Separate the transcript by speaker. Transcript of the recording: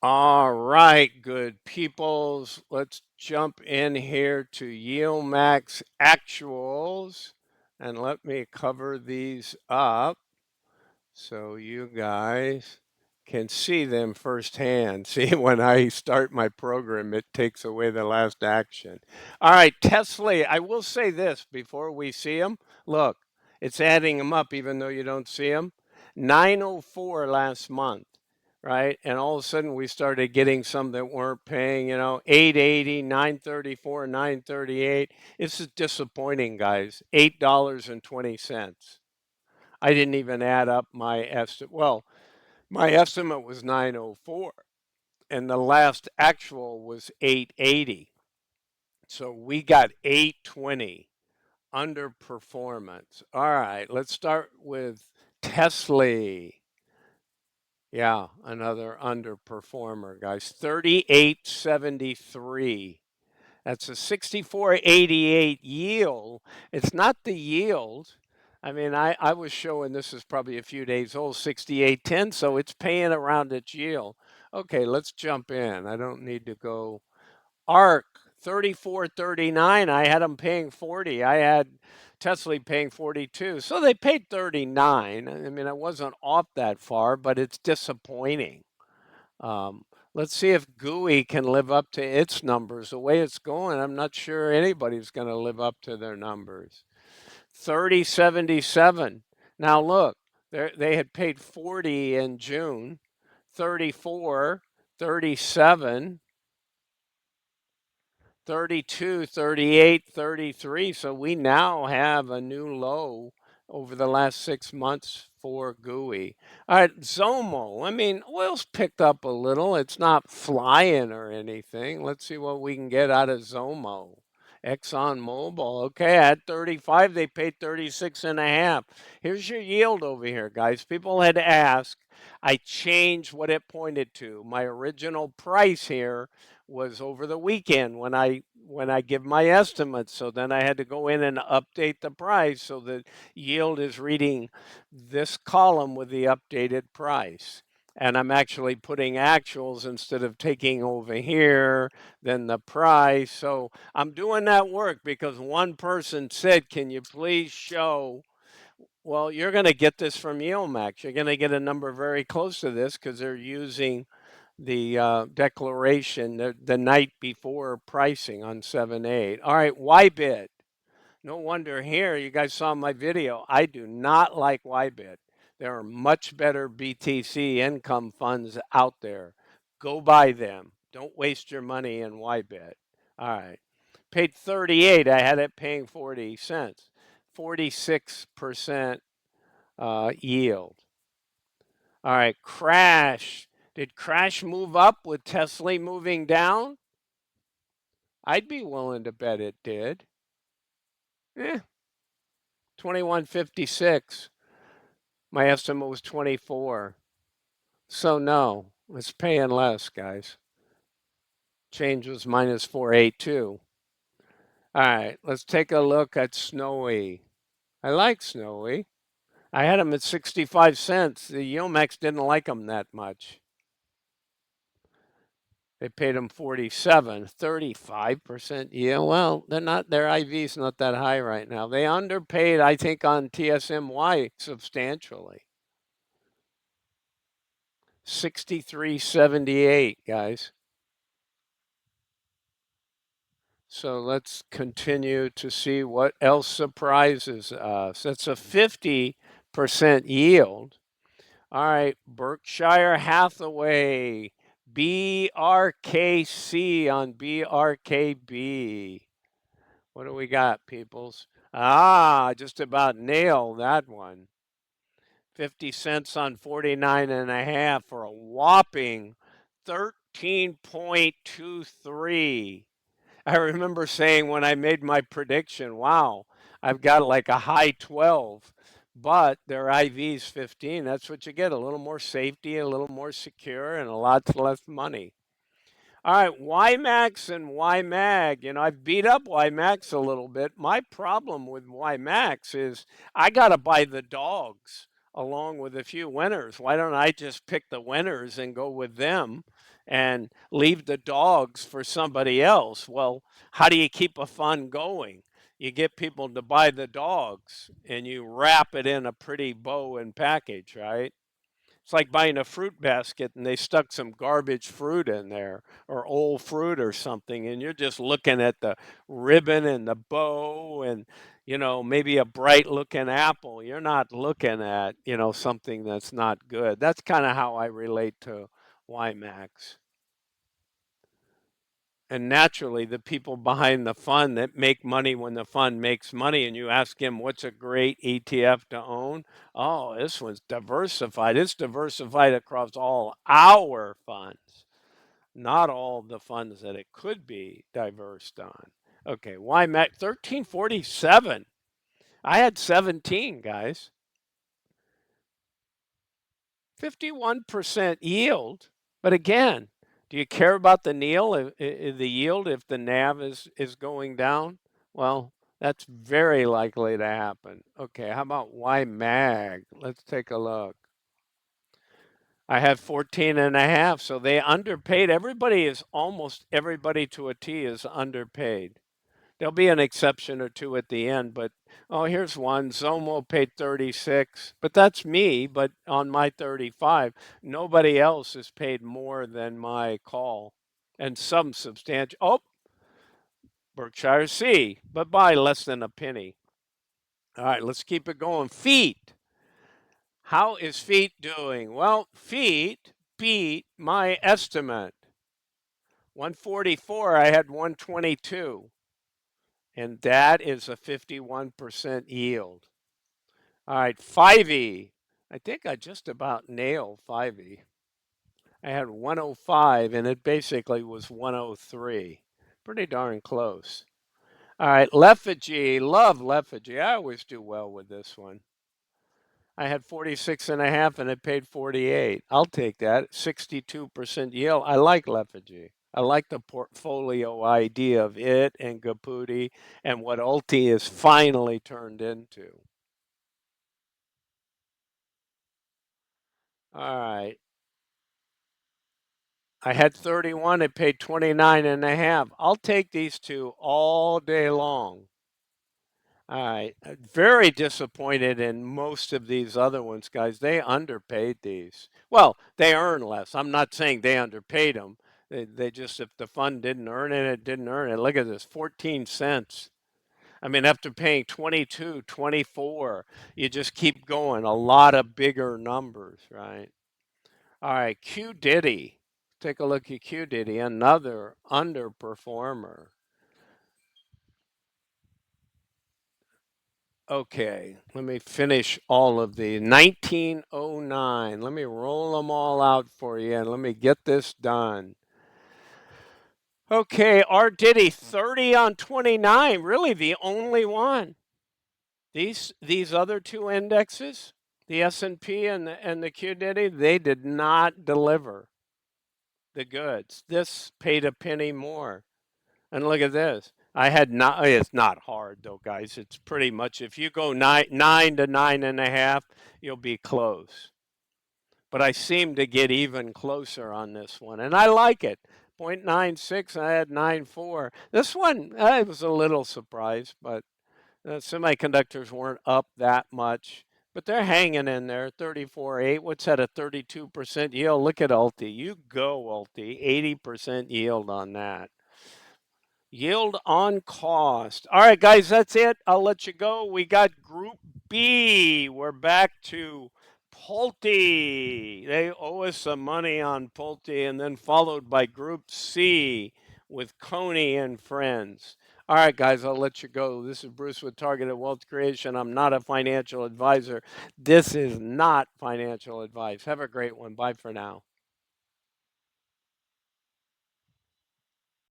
Speaker 1: All right, good peoples. Let's jump in here to YieldMax Actuals and let me cover these up so you guys can see them firsthand. See, when I start my program, it takes away the last action. All right, Tsly, I will say this before we see them. Look, it's adding them up even though you don't see them. 904 last month, right? And all of a sudden we started getting some that weren't paying, 880, 934, 938. This is disappointing, guys. $8.20. I didn't even add up my estimate. Well, my estimate was 904 and the last actual was 880. So we got 820 underperformance. All right, let's start with Tsly. Yeah, another underperformer, guys. 38.73. That's a 64.88 yield. It's not the yield. I mean, I was showing this is probably a few days old, 68.10, so it's paying around its yield. Okay, let's jump in. I don't need to go. ARC, 34.39. I had them paying 40. I had Tsly paying 42. So they paid 39. I mean, I wasn't off that far, but it's disappointing. Let's see if Gooey can live up to its numbers. The way it's going, I'm not sure anybody's going to live up to their numbers. 30.77. Now look, they had paid 40 in June, 34, 37, 32, 38, 33. So we now have a new low over the last 6 months for Gooey. All right, Xomo. I mean, oil's picked up a little. It's not flying or anything. Let's see what we can get out of Xomo. Exxon Mobil. Okay, at 35, they paid 36 and a half. Here's your yield over here, guys. People had asked. I changed what it pointed to. My original price here was over the weekend when I give my estimates. So then I had to go in and update the price so the yield is reading this column with the updated price. And I'm actually putting actuals instead of taking over here, then the price. So I'm doing that work because one person said, can you please show, well, you're going to get this from YieldMax. You're going to get a number very close to this because they're using the declaration the night before pricing on 7/8. All right, Ybit. No wonder here, you guys saw my video. I do not like Ybit. There are much better BTC income funds out there. Go buy them. Don't waste your money in Ybit. All right. Paid 38. I had it paying 40 cents. 46% yield. All right, Crash. Did Crash move up with Tsly moving down? I'd be willing to bet it did. 21.56. My estimate was 24. So no, it's paying less, guys. Change was minus 482. All right, let's take a look at Snowy. I like Snowy. I had him at 65 cents. The YieldMax didn't like him that much. They paid him 47, 35% yield. Well, they're not, their IV's not that high right now. They underpaid, I think, on TSMY substantially. 63.78, guys. So let's continue to see what else surprises us. That's a 50% yield. All right, Berkshire Hathaway, BRKC on BRKB. What do we got, peoples? Ah, just about nailed that one. 50 cents on 49 and a half for a whopping 13.23. I remember saying when I made my prediction, wow, I've got like a high 12, but their IV's 15. That's what you get, a little more safety, a little more secure, and a lot less money. All right, YMAX and YMAG. I've beat up YMAX a little bit. My problem with YMAX is I got to buy the dogs along with a few winners. Why don't I just pick the winners and go with them and leave the dogs for somebody else. Well, how do you keep a fund going? You get people to buy the dogs and you wrap it in a pretty bow and package, right? It's like buying a fruit basket and they stuck some garbage fruit in there or old fruit or something, and you're just looking at the ribbon and the bow and, maybe a bright looking apple. You're not looking at, something that's not good. That's kind of how I relate to YMax. And naturally, the people behind the fund that make money when the fund makes money, and you ask him what's a great ETF to own. Oh, this one's diversified. It's diversified across all our funds, not all the funds that it could be diverse on. Okay, why Mac 1347? I had 17, guys. 51% yield. But again, do you care about the the yield if the NAV is going down? Well, that's very likely to happen. Okay, how about YMAG? Let's take a look. I had 14 and a half, so they underpaid. Almost everybody to a T is underpaid. There'll be an exception or two at the end, but here's one. Xomo paid 36, but that's me. But on my 35, nobody else has paid more than my call, and some substantial. Oh, Berkshire C, but by less than a penny. All right, let's keep it going. Feet. How is Feet doing? Well, Feet beat my estimate. 144. I had 122. And that is a 51% yield. All right, 5E. I think I just about nailed 5E. I had 105 and it basically was 103. Pretty darn close. All right, Lfgy. Love Lfgy. I always do well with this one. I had 46 and a half and it paid 48. I'll take that. 62% yield. I like Lfgy. I like the portfolio idea of it and Gaputi and what Ulti is finally turned into. All right. I had 31. It paid 29 and a half. I'll take these two all day long. All right. Very disappointed in most of these other ones, guys. They underpaid these. Well, they earn less. I'm not saying they underpaid them. They just, if the fund didn't earn it, it didn't earn it. Look at this, 14 cents. I mean, after paying 22, 24, you just keep going. A lot of bigger numbers, right? All right, Q Diddy. Take a look at Q Diddy, another underperformer. Okay, let me finish all of the 1909. Let me roll them all out for you and let me get this done. Okay, R Diddy 30 on 29, really the only one. These other two indexes, the S&P and the Q Diddy, they did not deliver the goods. This paid a penny more. And look at this. I had not. It's not hard though, guys. It's pretty much if you go nine to 9.5, you'll be close. But I seem to get even closer on this one, and I like it. 0.96. I had 9.4. This one, I was a little surprised, but semiconductors weren't up that much. But they're hanging in there. 34.8. What's that? A 32% yield. Look at Ulti. You go, Ulti. 80% yield on that. Yield on cost. All right, guys, that's it. I'll let you go. We got Group B. We're back to Pulte. They owe us some money on Pulte, and then followed by Group C with Coney and Friends. All right, guys, I'll let you go. This is Bruce with Targeted Wealth Creation. I'm not a financial advisor. This is not financial advice. Have a great one. Bye for now.